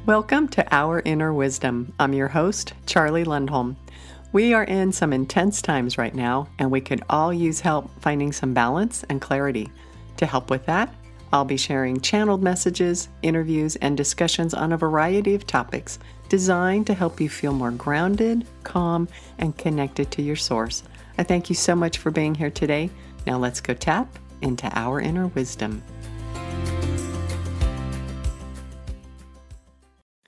Welcome to Our Inner Wisdom. I'm your host, Charlie Lundholm. We are in some intense times right now, and we could all use help finding some balance and clarity. To help with that, I'll be sharing channeled messages, interviews, and discussions on a variety of topics designed to help you feel more grounded, calm, and connected to your source. I thank you so much for being here today. Now let's go tap into our inner wisdom.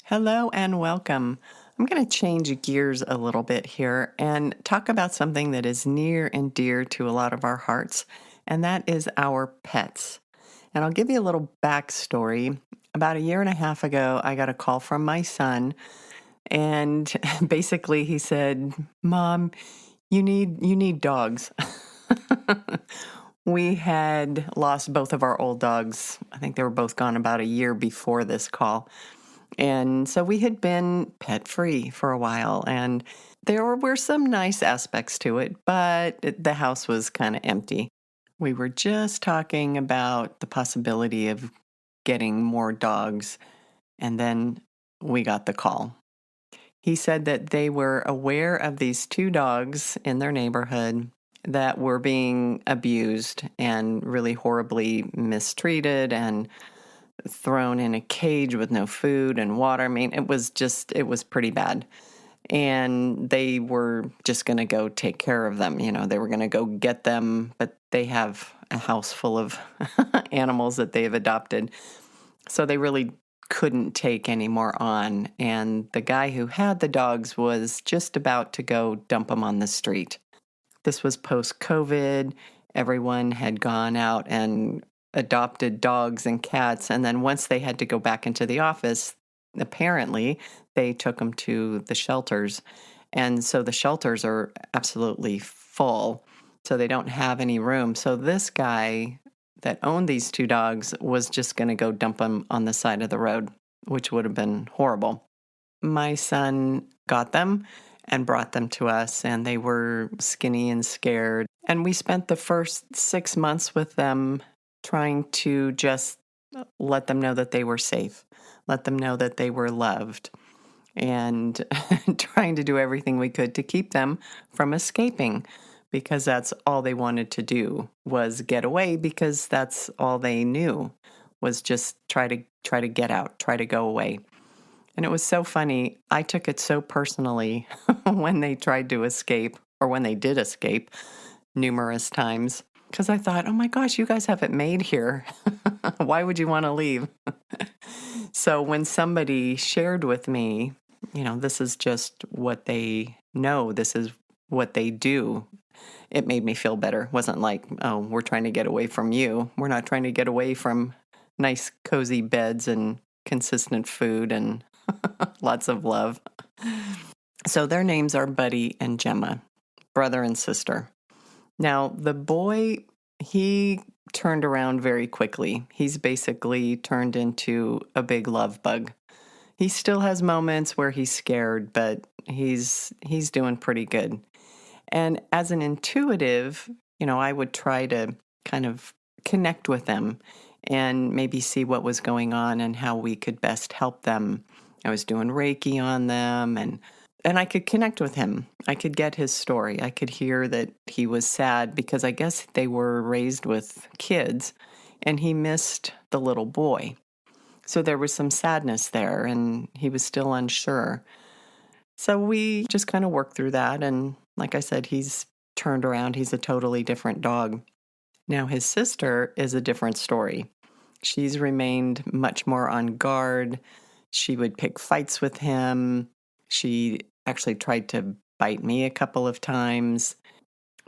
Hello and welcome. I'm going to change gears a little bit here and talk about something that is near and dear to a lot of our hearts, and that is our pets. And I'll give you a little backstory. About a year and a half ago, I got a call from my son, and basically he said, "Mom, you need dogs." We had lost both of our old dogs. I think they were both gone about a year before this call. And so we had been pet-free for a while, and there were some nice aspects to it, but the house was kind of empty. We were just talking about the possibility of getting more dogs, and then we got the call. He said that they were aware of these two dogs in their neighborhood that were being abused and really horribly mistreated and thrown in a cage with no food and water. I mean, it was pretty bad. And they were just going to go take care of them. You know, they were going to go get them, but they have a house full of animals that they've adopted. So they really couldn't take any more on. And the guy who had the dogs was just about to go dump them on the street. This was post-COVID. Everyone had gone out and adopted dogs and cats, and then once they had to go back into the office, apparently they took them to the shelters, and so the shelters are absolutely full, so they don't have any room. So this guy that owned these two dogs was just going to go dump them on the side of the road, which would have been horrible. My son got them and brought them to us, and they were skinny and scared, and we spent the first 6 months with them trying to just let them know that they were safe, let them know that they were loved, and trying to do everything we could to keep them from escaping, because that's all they wanted to do was get away, because that's all they knew was just try to get out, try to go away. And it was so funny. I took it so personally when they tried to escape, or when they did escape numerous times. Because I thought, oh my gosh, you guys have it made here. Why would you want to leave? So when somebody shared with me, this is just what they know, this is what they do, it made me feel better. It wasn't like, oh, we're trying to get away from you. We're not trying to get away from nice, cozy beds and consistent food and lots of love. So their names are Buddy and Gemma, brother and sister. Now, the boy, he turned around very quickly. He's basically turned into a big love bug. He still has moments where he's scared, but he's doing pretty good. And as an intuitive, I would try to kind of connect with them and maybe see what was going on and how we could best help them. I was doing Reiki on them, and I could connect with him. I could get his story. I could hear that he was sad because I guess they were raised with kids and he missed the little boy. So there was some sadness there and he was still unsure. So we just kind of worked through that. And like I said, he's turned around. He's a totally different dog. Now his sister is a different story. She's remained much more on guard. She would pick fights with him. She actually tried to bite me a couple of times.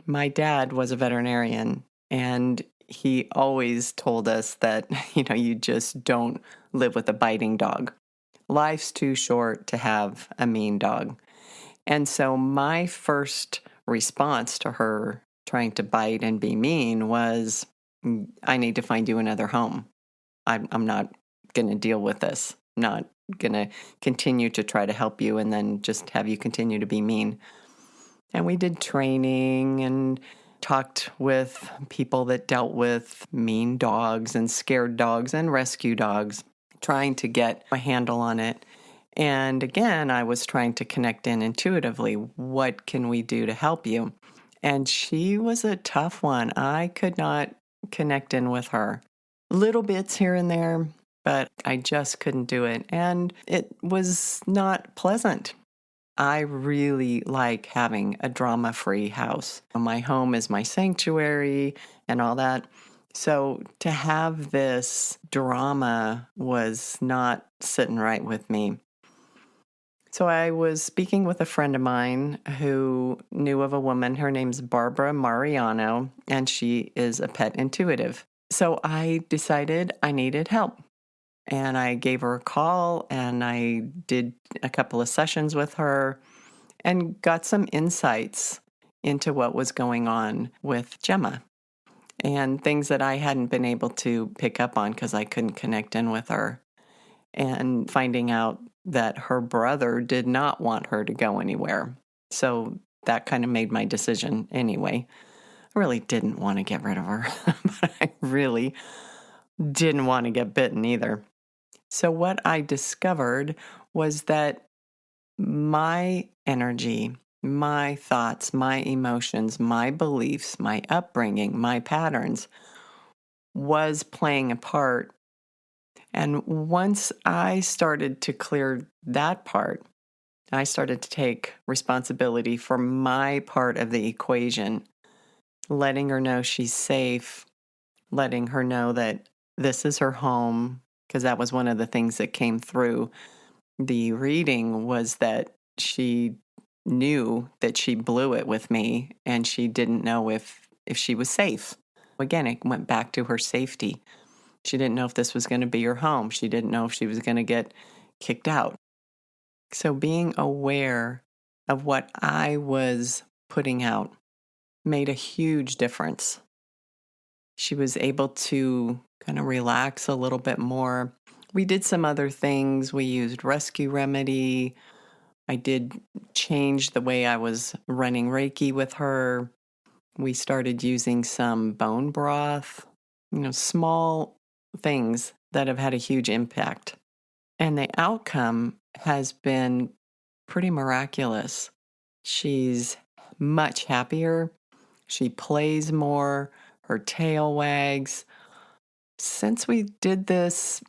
My dad was a veterinarian, and he always told us that, you just don't live with a biting dog. Life's too short to have a mean dog. And so my first response to her trying to bite and be mean was, I need to find you another home. I'm not going to deal with this. Not going to continue to try to help you and then just have you continue to be mean. And we did training and talked with people that dealt with mean dogs and scared dogs and rescue dogs, trying to get a handle on it. And again, I was trying to connect in intuitively. What can we do to help you? And she was a tough one. I could not connect in with her. Little bits here and there, but I just couldn't do it. And it was not pleasant. I really like having a drama-free house. My home is my sanctuary and all that. So to have this drama was not sitting right with me. So I was speaking with a friend of mine who knew of a woman. Her name's Barbara Mariano, and she is a pet intuitive. So I decided I needed help. And I gave her a call and I did a couple of sessions with her and got some insights into what was going on with Gemma and things that I hadn't been able to pick up on because I couldn't connect in with her. And finding out that her brother did not want her to go anywhere. So that kind of made my decision anyway. I really didn't want to get rid of her, but I really didn't want to get bitten either. So what I discovered was that my energy, my thoughts, my emotions, my beliefs, my upbringing, my patterns was playing a part. And once I started to clear that part, I started to take responsibility for my part of the equation, letting her know she's safe, letting her know that this is her home, because that was one of the things that came through the reading was that she knew that she blew it with me and she didn't know if she was safe. Again, it went back to her safety. She didn't know if this was going to be her home. She didn't know if she was going to get kicked out. So being aware of what I was putting out made a huge difference. She was able to kind of relax a little bit more. We did some other things. We used rescue remedy. I did change the way I was running Reiki with her. We started using some bone broth, small things that have had a huge impact. And the outcome has been pretty miraculous. She's much happier. She plays more. Her tail wags. Since we did this,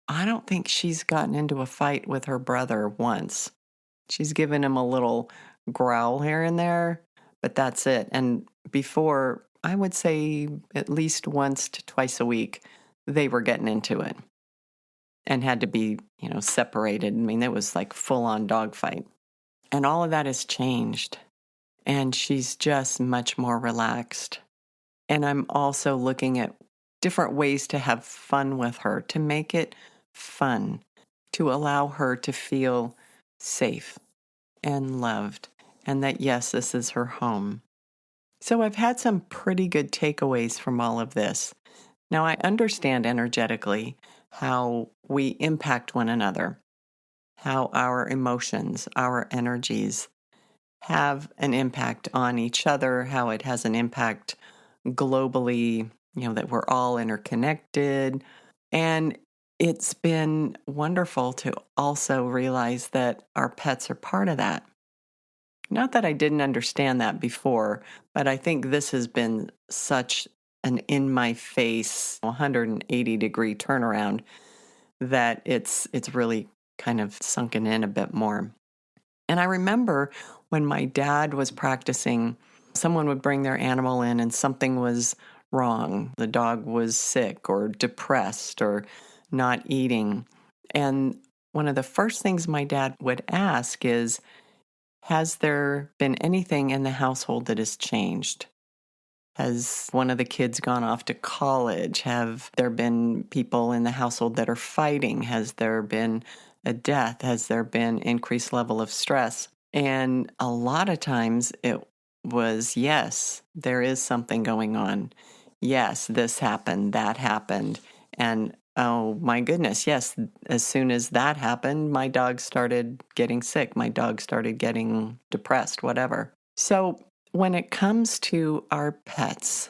I don't think she's gotten into a fight with her brother once. She's given him a little growl here and there, but that's it. And before, I would say at least once to twice a week, they were getting into it and had to be, separated. I mean, it was like full-on dogfight. And all of that has changed. And she's just much more relaxed. And I'm also looking at different ways to have fun with her, to make it fun, to allow her to feel safe and loved, and that, yes, this is her home. So I've had some pretty good takeaways from all of this. Now, I understand energetically how we impact one another, how our emotions, our energies have an impact on each other, how it has an impact globally, that we're all interconnected. And it's been wonderful to also realize that our pets are part of that. Not that I didn't understand that before, but I think this has been such an in-my-face 180-degree turnaround that it's really kind of sunken in a bit more. And I remember when my dad was practicing, someone would bring their animal in and something was wrong. The dog was sick or depressed or not eating. And one of the first things my dad would ask is, has there been anything in the household that has changed? Has one of the kids gone off to college? Have there been people in the household that are fighting? Has there been a death? Has there been increased level of stress? And a lot of times it was, yes, there is something going on. Yes, this happened, that happened. And oh my goodness, yes, as soon as that happened, my dog started getting sick. My dog started getting depressed, whatever. So when it comes to our pets,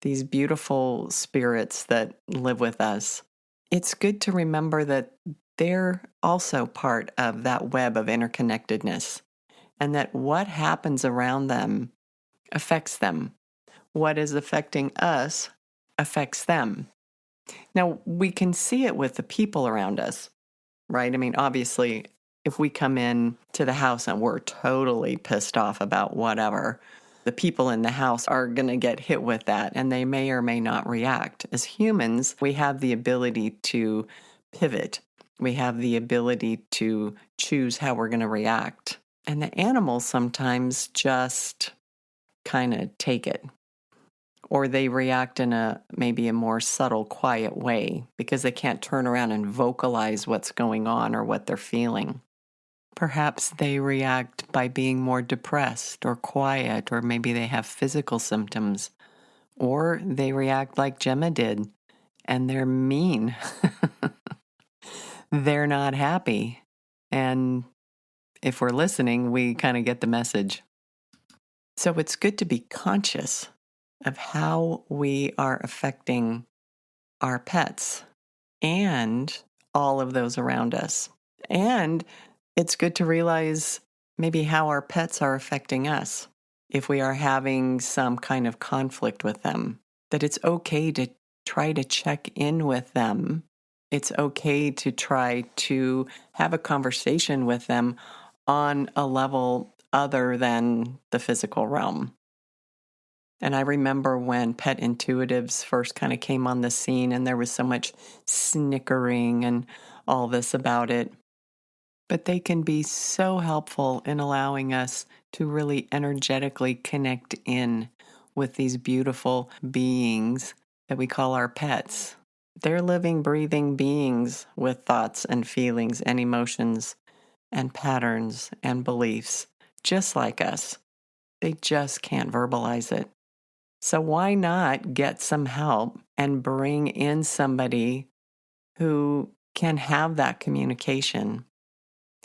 these beautiful spirits that live with us, it's good to remember that they're also part of that web of interconnectedness, and that what happens around them affects them. What is affecting us affects them. Now, we can see it with the people around us, right? I mean, obviously, if we come in to the house and we're totally pissed off about whatever, the people in the house are going to get hit with that, and they may or may not react. As humans, we have the ability to pivot. We have the ability to choose how we're going to react. And the animals sometimes just kind of take it. Or they react in maybe a more subtle, quiet way because they can't turn around and vocalize what's going on or what they're feeling. Perhaps they react by being more depressed or quiet, or maybe they have physical symptoms. Or they react like Gemma did, and they're mean. They're not happy. And if we're listening, we kind of get the message. So it's good to be conscious of how we are affecting our pets and all of those around us. And it's good to realize maybe how our pets are affecting us. If we are having some kind of conflict with them, that it's okay to try to check in with them. It's okay to try to have a conversation with them on a level other than the physical realm. And I remember when pet intuitives first kind of came on the scene, and there was so much snickering and all this about it. But they can be so helpful in allowing us to really energetically connect in with these beautiful beings that we call our pets. They're living, breathing beings with thoughts and feelings and emotions and patterns and beliefs, just like us. They just can't verbalize it. So why not get some help and bring in somebody who can have that communication,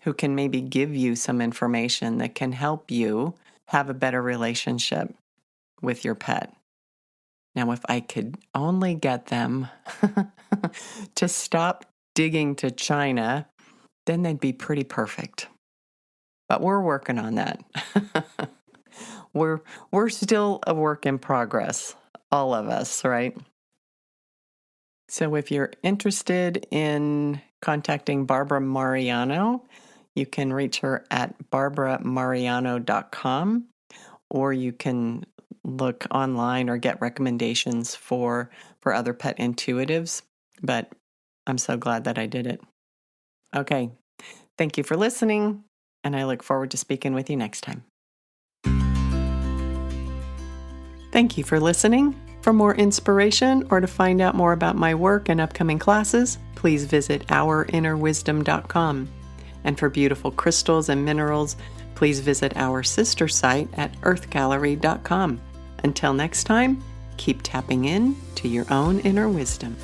who can maybe give you some information that can help you have a better relationship with your pet. Now, if I could only get them to stop digging to China, then they'd be pretty perfect. But we're working on that. We're still a work in progress, all of us, right? So if you're interested in contacting Barbara Mariano, you can reach her at barbaramariano.com, or you can look online or get recommendations for other pet intuitives. But I'm so glad that I did it. Okay, thank you for listening, and I look forward to speaking with you next time. Thank you for listening. For more inspiration or to find out more about my work and upcoming classes, please visit ourinnerwisdom.com. And for beautiful crystals and minerals, please visit our sister site at earthgallery.com. Until next time, keep tapping in to your own inner wisdom.